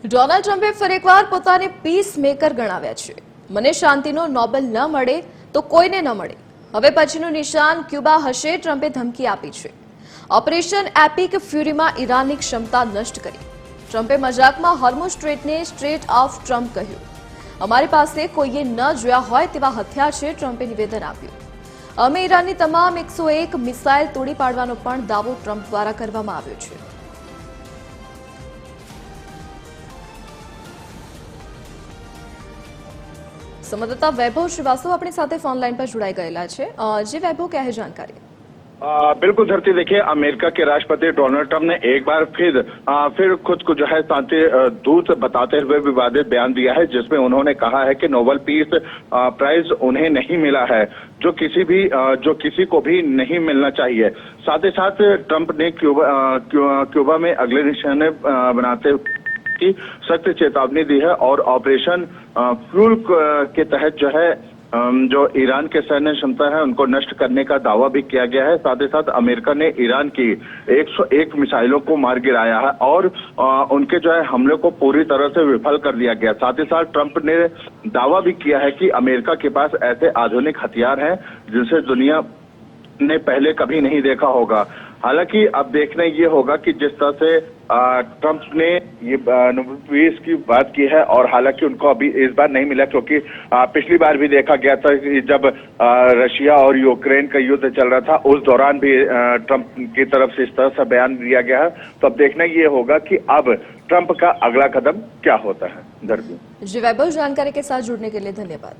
Donald ટ્રમ્પે ફરી એકવાર પોતાને પીસ મેકર ગણાવ્યા છે। મને શાંતિનો નોબેલ ન મળે તો કોઈને ન મળે, હવે પછીનું નિશાન ક્યુબા હશે, ટ્રમ્પે ધમકી આપી છે। ઓપરેશન એપિક ફ્યુરીમાં ઈરાનની ક્ષમતા નષ્ટ કરી। ટ્રમ્પે મજાકમાં હોર્મુઝ સ્ટ્રેટને સ્ટ્રેટ ઓફ ટ્રમ્પ કહ્યું। અમારી પાસે કોઈએ ન જોયા હોય તેવા હથિયાર છે, ટ્રમ્પે નિવેદન આપ્યું। અમે ઈરાનની તમામ 101 મિસાઇલ તોડી પાડવાનો પણ દાવો ટ્રમ્પ દ્વારા કરવામાં આવ્યો છે। संवाददाता वैभव श्रीवास्तव अपनी साथ फोन लाइन पर जुड़ाई गयेला छे। जी वैभव, क्या है जानकारी? बिल्कुल धरती, देखिए अमेरिका के राष्ट्रपति डोनाल्ड ट्रंप ने एक बार फिर खुद को जो है शांति दूत बताते हुए विवादित बयान दिया है, जिसमें उन्होंने कहा है कि नोबेल पीस प्राइज उन्हें नहीं मिला है, जो किसी को भी नहीं मिलना चाहिए। साथ ही साथ ट्रंप ने क्यूबा में अगले निशाने बनाते की सख्त चेतावनी दी है और ऑपरेशन फ्यूल के तहत जो है जो ईरान के सैन्य क्षमता है उनको नष्ट करने का दावा भी किया गया है। साथ ही साथ अमेरिका ने ईरान की 101 मिसाइलों को मार गिराया है और उनके जो है हमले को पूरी तरह से विफल कर दिया गया। साथ ही साथ ट्रंप ने दावा भी किया है कि अमेरिका के पास ऐसे आधुनिक हथियार हैं जिसे दुनिया ने पहले कभी नहीं देखा होगा। हालांकि अब देखना ये होगा कि जिस तरह से ट्रंप ने ये नोबेल पीस की बात की है, और हालांकि उनको अभी इस बार नहीं मिला, क्योंकि पिछली बार भी देखा गया था कि जब रशिया और यूक्रेन का युद्ध चल रहा था, उस दौरान भी ट्रंप की तरफ से इस तरह से बयान दिया गया है। तो अब देखना ये होगा कि अब ट्रंप का अगला कदम क्या होता है। दर्जी जी वैभव, जानकारी के साथ जुड़ने के लिए धन्यवाद।